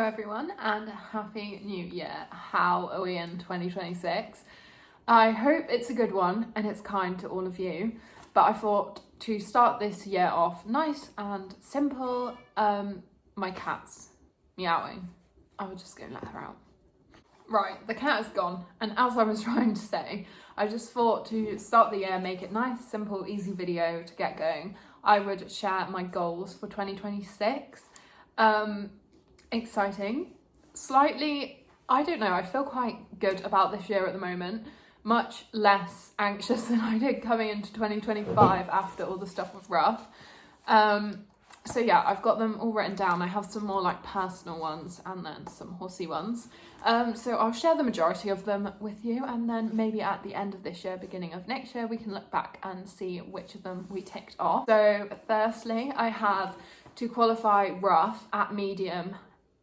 everyone and happy new year. How are we in 2026? I hope it's a good one and it's kind to all of you, but I thought to start this year off nice and simple. My cat's meowing. I will just go let her out. Right, the cat is gone, and as I was trying to say, I just thought to start the year, make it nice, simple, easy video to get going. I would share my goals for 2026. Exciting. Slightly, I don't know, I feel quite good about this year at the moment. Much less anxious than I did coming into 2025 after all the stuff was rough. So yeah, I've got them all written down. I have some more like personal ones and then some horsey ones. So I'll share the majority of them with you, and then maybe at the end of this year, beginning of next year, we can look back and see which of them we ticked off. So firstly, I have to qualify rough at medium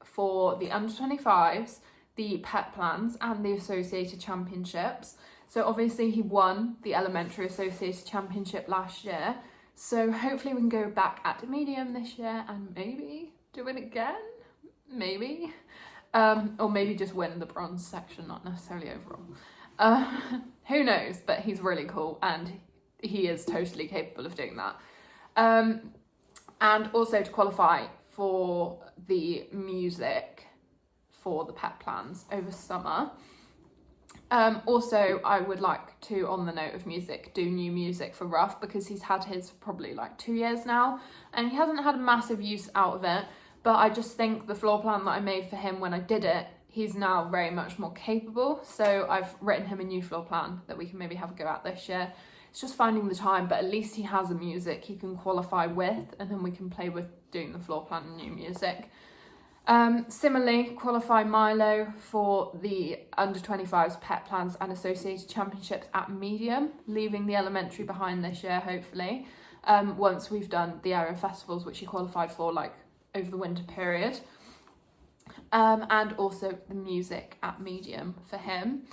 for the under 25s, the pet plans and the associated championships. So obviously he won the elementary associated championship last year. So hopefully we can go back at medium this year and maybe do it again, maybe. Or maybe just win the bronze section, not necessarily overall. Who knows, but he's really cool and he is totally capable of doing that. And also to qualify for the music for the pet plans over summer. Also, I would like to, on the note of music, do new music for Ruff, because he's had his for probably like 2 years now and he hasn't had a massive use out of it. But I just think the floor plan that I made for him when I did it, he's now very much more capable. So I've written him a new floor plan that we can maybe have a go at this year. It's just finding the time, but at least he has a music he can qualify with, and then we can play with doing the floor plan and new music. Similarly, qualify Milo for the under 25s pet plans and associated championships at medium, leaving the elementary behind this year, hopefully, once we've done the area festivals, which he qualified for like over the winter period. And also the music at medium for him.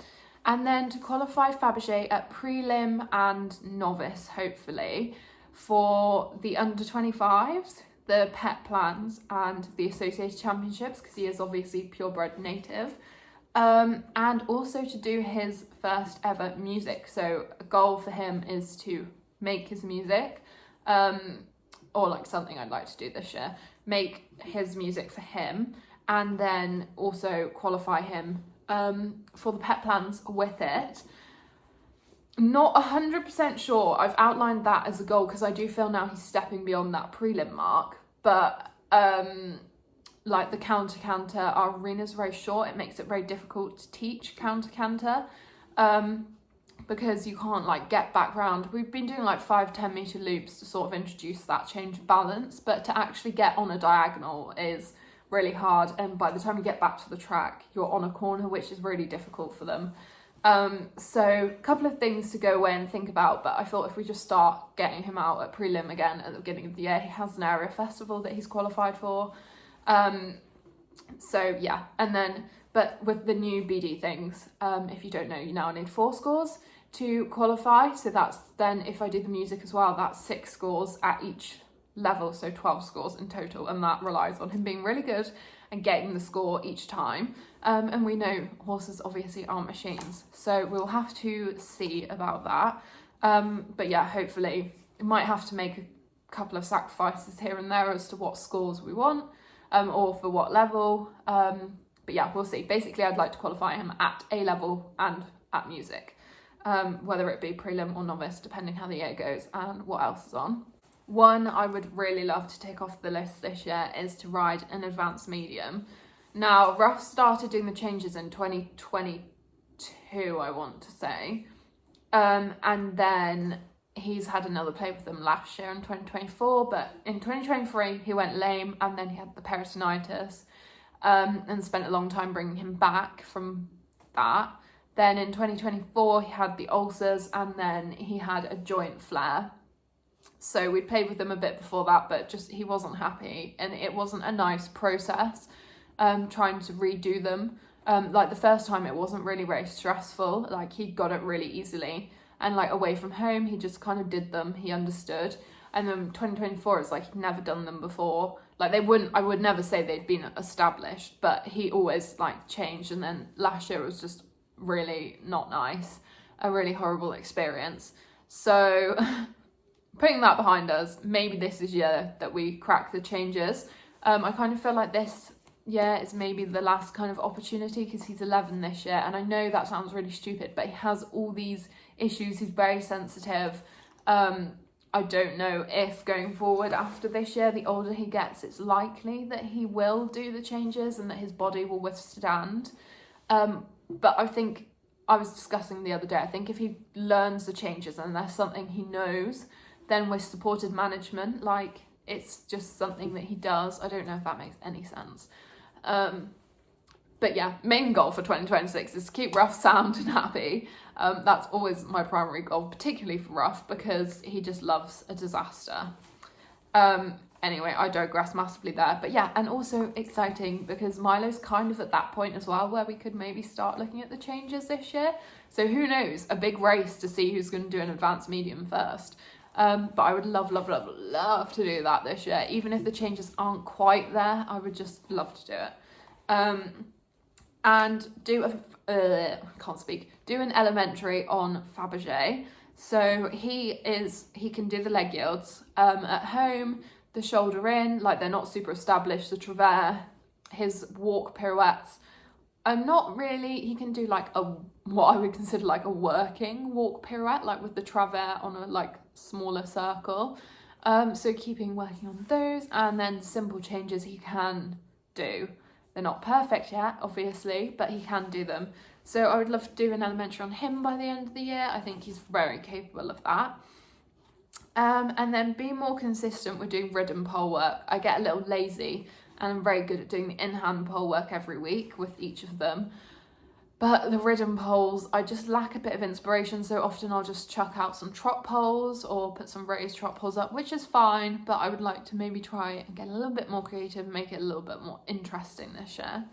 And then to qualify Fabergé at prelim and novice, hopefully, for the under 25s, the pet plans and the associated championships, because he is obviously purebred native. And also to do his first ever music. So a goal for him is to make his music, or like something I'd like to do this year, make his music for him, and then also qualify him for the pet plans with it. Not 100% sure. I've outlined that as a goal because I do feel now he's stepping beyond that prelim mark. But like the counter, our arena is very short. It makes it very difficult to teach counter because you can't like get back round. We've been doing like 5-10 meter loops to sort of introduce that change of balance, but to actually get on a diagonal is really hard, and by the time you get back to the track you're on a corner, which is really difficult for them. So a couple of things to go away and think about, but I thought if we just start getting him out at prelim again at the beginning of the year, he has an area festival that he's qualified for. So yeah, and then, but with the new BD things, if you don't know, you now need 4 scores to qualify. So that's then, if I do the music as well, that's 6 scores at each level, so 12 scores in total, and that relies on him being really good and getting the score each time. And we know horses obviously aren't machines, so we'll have to see about that. But yeah, hopefully we might have to make a couple of sacrifices here and there as to what scores we want, or for what level. But yeah, we'll see. Basically, I'd like to qualify him at A level and at music, whether it be prelim or novice, depending how the year goes and what else is on. One I would really love to tick off the list this year is to ride an advanced medium. Now, Ruff started doing the changes in 2022, I want to say. And then he's had another play with them last year in 2024, but in 2023 he went lame and then he had the peritonitis, and spent a long time bringing him back from that. Then in 2024 he had the ulcers, and then he had a joint flare. So we played with them a bit before that, but just he wasn't happy, and it wasn't a nice process trying to redo them. Like the first time it wasn't really very stressful, like he got it really easily, and like away from home he just kind of did them, he understood. And then 2024 is like he'd never done them before, like I would never say they'd been established, but he always like changed. And then last year was just really not nice, a really horrible experience. So putting that behind us, maybe this is year that we crack the changes. I kind of feel like this year is maybe the last kind of opportunity, because he's 11 this year, and I know that sounds really stupid, but he has all these issues. He's very sensitive. I don't know if going forward after this year, the older he gets, it's likely that he will do the changes and that his body will withstand. But I think, I was discussing the other day, I think if he learns the changes and there's something he knows, then with supported management, like it's just something that he does. I don't know if that makes any sense. But yeah, main goal for 2026 is to keep Ruff sound and happy. That's always my primary goal, particularly for Ruff, because he just loves a disaster. Anyway, I digress massively there. But yeah, and also exciting because Milo's kind of at that point as well where we could maybe start looking at the changes this year. So who knows, a big race to see who's going to do an advanced medium first. But I would love to do that this year. Even if the changes aren't quite there, I would just love to do it. And do an elementary on Fabergé. So he can do the leg yields at home, the shoulder in, like they're not super established, the travers, his walk pirouettes are not really, he can do like what I would consider like a working walk pirouette, like with the travers on a like smaller circle. So working on those, and then simple changes he can do. They're not perfect yet, obviously, but he can do them. So I would love to do an elementary on him by the end of the year. I think he's very capable of that. And then be more consistent with doing ridden pole work. I get a little lazy and I'm very good at doing the in-hand pole work every week with each of them. But the ridden poles, I just lack a bit of inspiration. So often I'll just chuck out some trot poles or put some raised trot poles up, which is fine. But I would like to maybe try and get a little bit more creative, make it a little bit more interesting this year.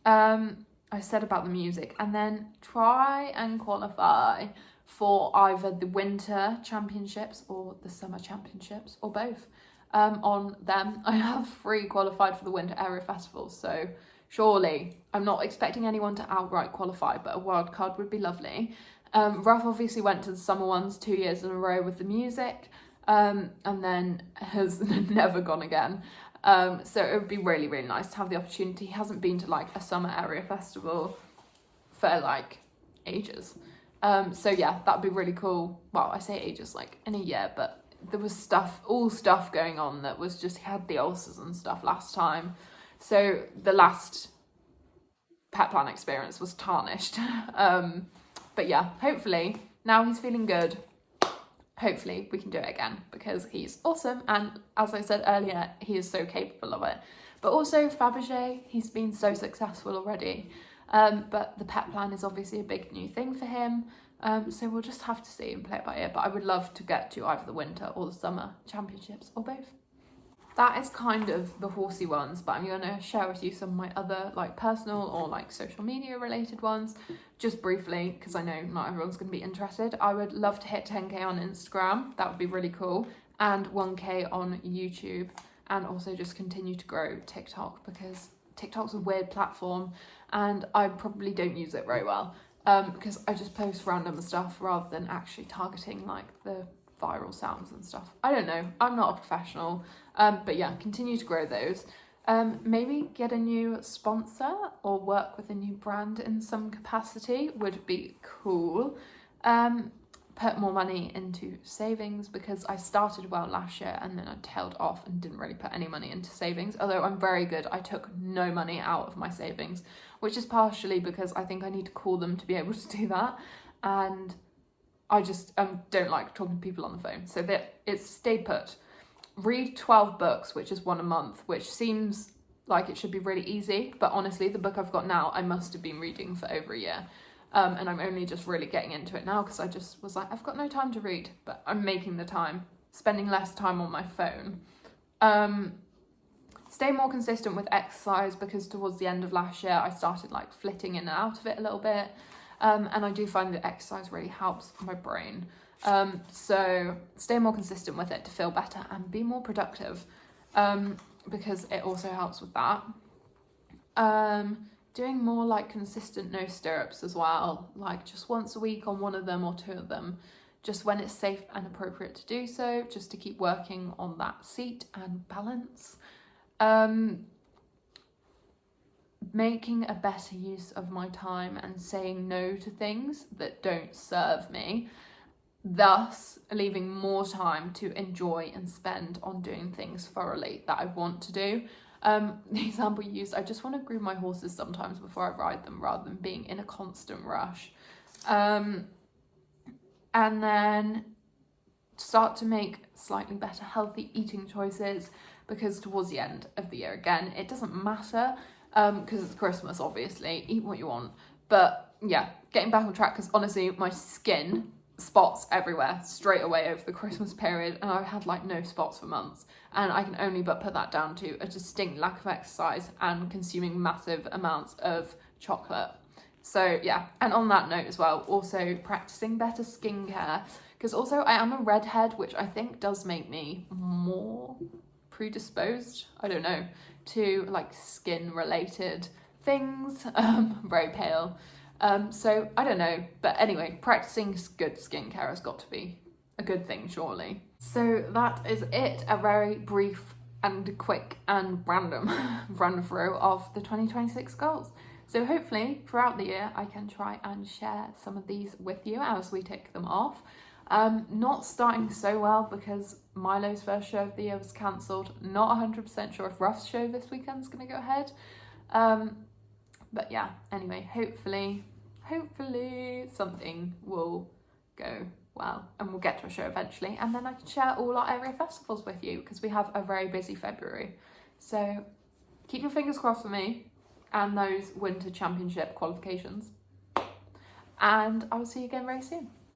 I said about the music, and then try and qualify for either the winter championships or the summer championships or both. On them, I have 3 qualified for the winter area festivals, so surely I'm not expecting anyone to outright qualify, but a wild card would be lovely. Ruff obviously went to the summer ones 2 years in a row with the music, and then has never gone again. So it would be really, really nice to have the opportunity. He hasn't been to like a summer area festival for like ages. So yeah, that'd be really cool. Well, I say ages, like in a year, but there was stuff going on that was just, he had the ulcers and stuff last time. So the last pet plan experience was tarnished. But yeah, hopefully now he's feeling good. Hopefully we can do it again because he's awesome. And as I said earlier, he is so capable of it. But also Fabergé, he's been so successful already. But the pet plan is obviously a big new thing for him. So we'll just have to see and play it by ear. But I would love to get to either the winter or the summer championships or both. That is kind of the horsey ones, but I'm going to share with you some of my other like personal or like social media related ones just briefly, because I know not everyone's going to be interested. I would love to hit 10k on Instagram. That would be really cool. And 1k on YouTube, and also just continue to grow TikTok, because TikTok's a weird platform and I probably don't use it very well, because I just post random stuff rather than actually targeting like the viral sounds and stuff. I don't know, I'm not a professional, but yeah, continue to grow those. Maybe get a new sponsor or work with a new brand in some capacity would be cool. Put more money into savings, because I started well last year and then I tailed off and didn't really put any money into savings, although I'm very good. I took no money out of my savings, which is partially because I think I need to call them to be able to do that, and I just don't like talking to people on the phone. So that it's stay put. Read 12 books, which is 1 a month, which seems like it should be really easy. But honestly, the book I've got now, I must have been reading for over a year. And I'm only just really getting into it now because I just was like, I've got no time to read, but I'm making the time, spending less time on my phone. Stay more consistent with exercise, because towards the end of last year, I started like flitting in and out of it a little bit. And I do find that exercise really helps my brain. So stay more consistent with it to feel better and be more productive. because it also helps with that. Doing more like consistent no stirrups as well, like just once a week on one of them or two of them, just when it's safe and appropriate to do so, just to keep working on that seat and balance. Making a better use of my time and saying no to things that don't serve me, thus leaving more time to enjoy and spend on doing things thoroughly that I want to do. The example you used, I just want to groom my horses sometimes before I ride them rather than being in a constant rush. And then start to make slightly better healthy eating choices, because towards the end of the year, again, it doesn't matter because it's Christmas, obviously, eat what you want. But yeah, getting back on track, because honestly, my skin spots everywhere straight away over the Christmas period, and I had like no spots for months, and I can only but put that down to a distinct lack of exercise and consuming massive amounts of chocolate. So yeah, and on that note as well, also practicing better skincare, because also I am a redhead, which I think does make me more predisposed, I don't know, to like skin related things. Very pale. So I don't know, but anyway, practicing good skincare has got to be a good thing, surely. So that is it, a very brief and quick and random run through of the 2026 goals. So hopefully throughout the year I can try and share some of these with you as we tick them off. Not starting so well because Milo's first show of the year was cancelled. Not 100% sure if Ruff's show this weekend's going to go ahead. But yeah, anyway, hopefully something will go well and we'll get to a show eventually, and then I can share all our area festivals with you, because we have a very busy February. So keep your fingers crossed for me and those winter championship qualifications, and I will see you again very soon.